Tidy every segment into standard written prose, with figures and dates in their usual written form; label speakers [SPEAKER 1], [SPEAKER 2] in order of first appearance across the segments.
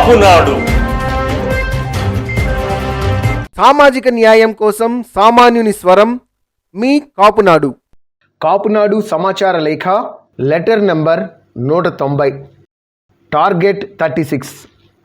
[SPEAKER 1] కాపునాడు.
[SPEAKER 2] సామాజిక న్యాయం కోసం సామాన్యుని స్వరం, మీ కాపునాడు.
[SPEAKER 3] కాపునాడు సమాచార లేఖ లెటర్ నంబర్ 190. టార్గెట్ 36.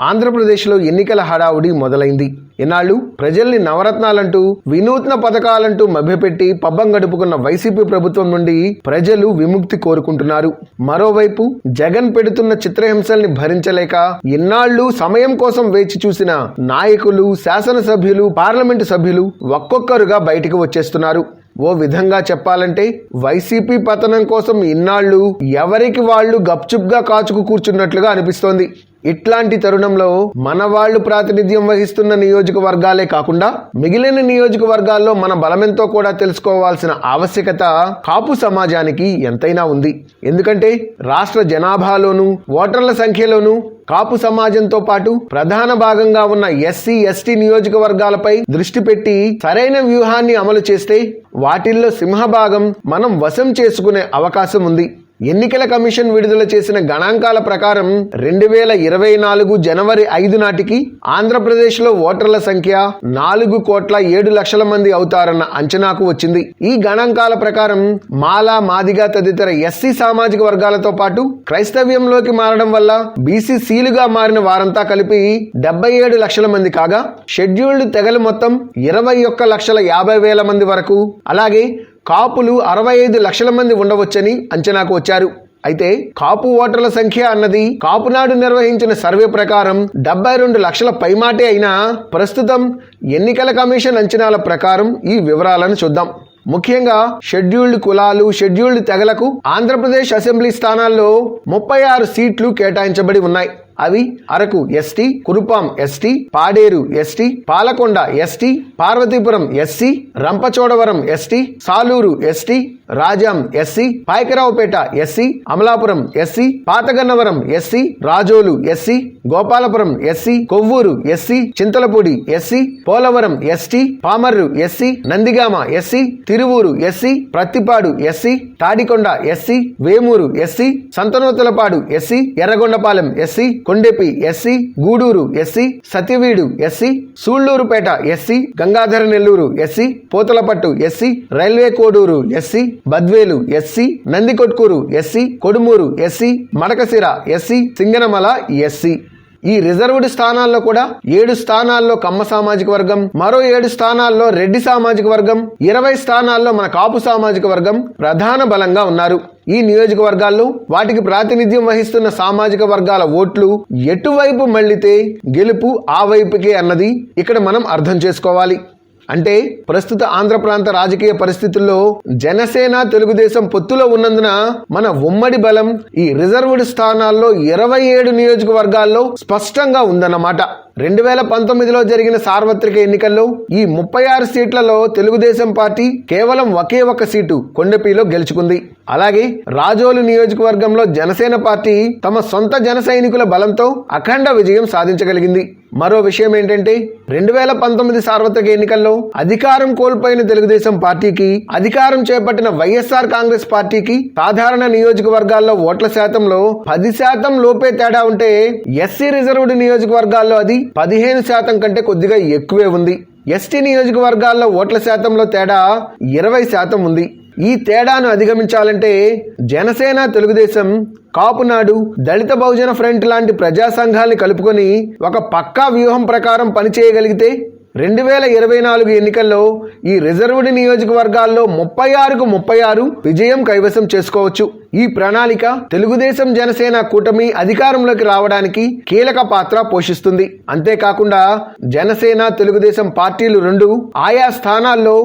[SPEAKER 3] ఆంధ్రప్రదేశ్లో ఎన్నికల హడావుడి మొదలైంది. ఇన్నాళ్ళు ప్రజల్ని నవరత్నాలంటూ వినూత్న పథకాలంటూ మభ్యపెట్టి పబ్బం గడుపుకున్న వైసీపీ ప్రభుత్వం నుండి ప్రజలు విముక్తి కోరుకుంటున్నారు. మరోవైపు జగన్ పెడుతున్న చిత్రహింసల్ని భరించలేక ఇన్నాళ్లు సమయం కోసం వేచి చూసిన నాయకులు, శాసనసభ్యులు, పార్లమెంటు సభ్యులు ఒక్కొక్కరుగా బయటకు వచ్చేస్తున్నారు. ఓ విధంగా చెప్పాలంటే వైసీపీ పతనం కోసం ఇన్నాళ్లు ఎవరికి వాళ్లు గప్చుప్గా కాచుకు కూర్చున్నట్లుగా అనిపిస్తోంది. ఇట్లాంటి తరుణంలో మన వాళ్లు ప్రాతినిధ్యం వహిస్తున్న నియోజకవర్గాలే కాకుండా మిగిలిన నియోజకవర్గాల్లో మన బలమెంతో కూడా తెలుసుకోవాల్సిన ఆవశ్యకత కాపు సమాజానికి ఎంతైనా ఉంది. ఎందుకంటే రాష్ట్ర జనాభాలోనూ ఓటర్ల సంఖ్యలోనూ కాపు సమాజంతో పాటు ప్రధాన భాగంగా ఉన్న ఎస్సీ, ఎస్టీ నియోజకవర్గాలపై దృష్టి పెట్టి సరైన వ్యూహాన్ని అమలు చేస్తే వాటిల్లో సింహభాగం మనం వశం చేసుకునే అవకాశం ఉంది. ఎన్నికల కమిషన్ విడుదల చేసిన గణాంకాల ప్రకారం 2024 జనవరి 5 నాటికి ఆంధ్రప్రదేశ్లో ఓటర్ల సంఖ్య 4,07,00,000 మంది అవుతారన్న అంచనాకు వచ్చింది. ఈ గణాంకాల ప్రకారం మాలా, మాదిగ తదితర ఎస్సీ సామాజిక వర్గాలతో పాటు క్రైస్తవ్యంలోకి మారడం వల్ల బీసీసీలుగా మారిన వారంతా కలిపి 77 లక్షల మంది కాగా, షెడ్యూల్డ్ తెగలు మొత్తం 21,50,000 మంది వరకు, అలాగే కాపులు 65 లక్షల మంది ఉండవచ్చని అంచనాకు వచ్చారు. అయితే కాపు ఓటర్ల సంఖ్య అన్నది కాపునాడు నిర్వహించిన సర్వే ప్రకారం 72 లక్షల పైమాటే అయినా ప్రస్తుతం ఎన్నికల కమిషన్ అంచనాల ప్రకారం ఈ వివరాలను చూద్దాం. ముఖ్యంగా షెడ్యూల్డ్ కులాలు, షెడ్యూల్డ్ తెగలకు ఆంధ్రప్రదేశ్ అసెంబ్లీ స్థానాల్లో 36 సీట్లు కేటాయించబడి ఉన్నాయి. అవి Araku ST, Kurupam ST, Paderu ST, Palakonda ST, Parvathipuram SC, Rampachodavaram ST, Saluru ST, Rajam SC, Payakaraopeta SC, Amalapuram SC, Pathagannavaram SC, Razole SC, Gopalapuram SC, Kovvur SC, Chintalapudi SC, Polavaram ST, Pamarru SC, Nandigama SC, Tiruvuru SC, Prathipadu SC, Tadikonda SC, Vemuru SC, Santhanuthalapadu SC, Yerragondapalem SC, Kondapi SC, Gudur SC, Satyavedu SC, Sullurpeta SC, Gangadhara Nellore SC, Pothalapattu SC, railway Koduru SC, Badvel SC, Nandikotkur SC, Kodumur SC, Madakasira SC, Singanamala SC. ఈ reserved స్థానాల్లో కూడా 7 స్థానాల్లో కమ్మ సామాజిక వర్గం, మరో 7 స్థానాల్లో రెడ్డి సామాజిక వర్గం, 20 స్థానాల్లో మన కాపు సామాజిక వర్గం ప్రధాన బలంగా ఉన్నారు. ఈ నియోజకవర్గాల్లో వాటికి ప్రాతినిధ్యం వహిస్తున్న సామాజిక వర్గాల ఓట్లు ఎటువైపు మళ్లితే గెలుపు ఆ వైపుకే అన్నది ఇక్కడ మనం అర్థం చేసుకోవాలి. అంటే ప్రస్తుత ఆంధ్ర ప్రాంత రాజకీయ పరిస్థితుల్లో జనసేన, తెలుగుదేశం పొత్తులో ఉన్నందున మన ఉమ్మడి బలం ఈ రిజర్వ్డ్ స్థానాల్లో 27 నియోజకవర్గాల్లో స్పష్టంగా ఉందన్నమాట. 2019లో జరిగిన సార్వత్రిక ఎన్నికల్లో ఈ 36 సీట్లలో తెలుగుదేశం పార్టీ కేవలం ఒకే ఒక సీటు కొండపిలో గెలుచుకుంది. అలాగే రాజోలు నియోజకవర్గంలో జనసేన పార్టీ తమ సొంత జన సైనికుల బలంతో అఖండ విజయం సాధించగలిగింది. మరో విషయం ఏంటంటే 2019 సార్వత్రిక ఎన్నికల్లో అధికారం కోల్పోయిన తెలుగుదేశం పార్టీకి, అధికారం చేపట్టిన వైఎస్ఆర్ కాంగ్రెస్ పార్టీకి సాధారణ నియోజకవర్గాల్లో ఓట్ల శాతంలో 10% లోపే తేడా ఉంటే, ఎస్సీ రిజర్వ్డ్ నియోజకవర్గాల్లో అది 15% కంటే కొద్దిగా ఎక్కువే ఉంది. ఎస్టీ నియోజకవర్గాల్లో ఓట్ల శాతంలో తేడా 20% ఉంది. ఈ తేడాను అధిగమించాలంటే జనసేన, తెలుగుదేశం, కాపునాడు, దళిత బహుజన ఫ్రంట్ లాంటి ప్రజా సంఘాలని కలుపుకొని ఒక పక్కా వ్యూహం ప్రకారం పనిచేయగలిగితే 2024 ఎన్నికల్లో ఈ రిజర్వ్డ్ నియోజకవర్గాల్లో 36కు 36 విజయం కైవసం చేసుకోవచ్చు. ఈ ప్రణాళిక తెలుగుదేశం, జనసేన కూటమి అధికారంలోకి రావడానికి కీలక పాత్ర పోషిస్తుంది. అంతేకాకుండా జనసేన, తెలుగుదేశం పార్టీలు రెండు ఆయా స్థానాల్లో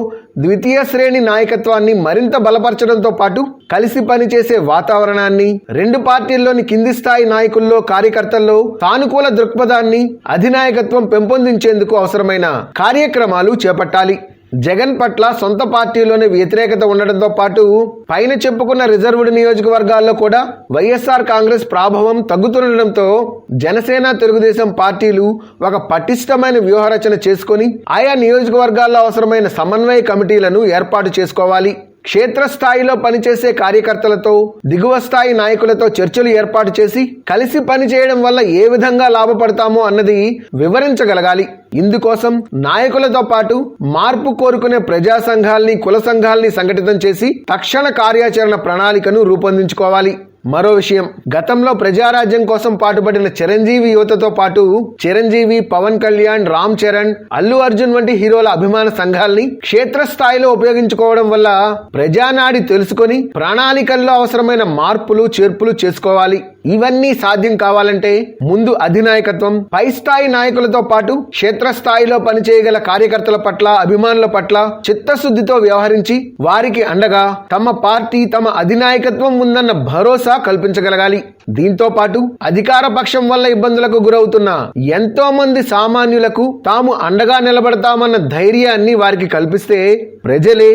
[SPEAKER 3] ద్వితీయ శ్రేణి నాయకత్వాన్ని మరింత బలపరచడంతో పాటు కలిసి పనిచేసే వాతావరణాన్ని, రెండు పార్టీల్లోని కింది స్థాయి నాయకుల్లో, కార్యకర్తల్లో సానుకూల దృక్పథాన్ని, అధినాయకత్వం పెంపొందించేందుకు అవసరమైన కార్యక్రమాలు చేపట్టాలి. జగన్ పట్ల సొంత పార్టీలోనే వ్యతిరేకత ఉండడంతో పాటు పైన చెప్పుకున్న రిజర్వ్డ్ నియోజకవర్గాల్లో కూడా వైఎస్ఆర్ కాంగ్రెస్ ప్రభావం తగ్గుతుండడంతో జనసేన, తెలుగుదేశం పార్టీలు ఒక పటిష్టమైన వ్యూహరచన చేసుకొని ఆయా నియోజకవర్గాల్లో అవసరమైన సమన్వయ కమిటీలను ఏర్పాటు చేసుకోవాలి. క్షేత్రస్థాయిలో పనిచేసే కార్యకర్తలతో దిగువ స్థాయి నాయకులతో చర్చలు ఏర్పాటు చేసి కలిసి పనిచేయడం వల్ల ఏ విధంగా లాభపడతామో అన్నది వివరించగలగాలి. ఇందుకోసం నాయకులతో పాటు మార్పు కోరుకునే ప్రజా సంఘాల్ని, కుల సంఘాల్ని సంఘటితం చేసి తక్షణ కార్యాచరణ ప్రణాళికను రూపొందించుకోవాలి. మరో విషయం, గతంలో ప్రజారాజ్యం కోసం పాటుపడిన చిరంజీవి యువతతో పాటు చిరంజీవి, పవన్ కళ్యాణ్, రామ్ చరణ్, అల్లు అర్జున్ వంటి హీరోల అభిమాన సంఘాల్ని క్షేత్రస్థాయిలో ఉపయోగించుకోవడం వల్ల ప్రజానాడి తెలుసుకొని ప్రణాళికల్లో అవసరమైన మార్పులు, చేర్పులు చేసుకోవాలి. ఇవన్నీ సాధ్యం కావాలంటే ముందు అధినాయకత్వం పై స్థాయి నాయకులతో పాటు క్షేత్రస్థాయిలో పనిచేయగల కార్యకర్తల పట్ల, అభిమానుల పట్ల చిత్తశుద్ధితో వ్యవహరించి వారికి అండగా తమ పార్టీ, తమ అధినాయకత్వం ఉందన్న భరోసా కల్పించగలగాలి. దీంతో పాటు అధికార పక్షం వల్ల ఇబ్బందులకు గురవుతున్న ఎంతో మంది సామాన్యులకు తాము అండగా నిలబడతామన్న ధైర్యాన్ని వారికి కల్పిస్తే ప్రజలే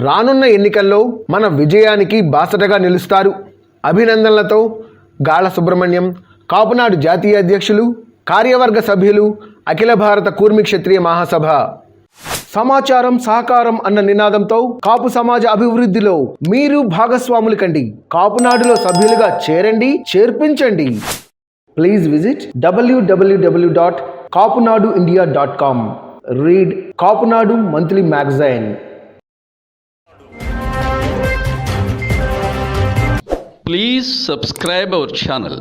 [SPEAKER 3] రానున్న ఎన్నికల్లో మన విజయానికి బాసటగా నిలుస్తారు. అభినందనలతో గాళ్ల సుబ్రహ్మణ్యం, కాపునాడు జాతీయ అధ్యక్షులు, కార్యవర్గ సభ్యులు, అఖిల భారత కూర్మి క్షత్రియ మహాసభ. సమాచారం, సహకారం అన్న నినాదంతో కాపు సమాజ అభివృద్ధిలో మీరు భాగస్వాములు కండి. కాపునాడులో సభ్యులుగా చేరండి, చేర్పించండి. Please visit www.kapunaduindia.com. Read Kapunadu monthly magazine.
[SPEAKER 1] Please subscribe our channel.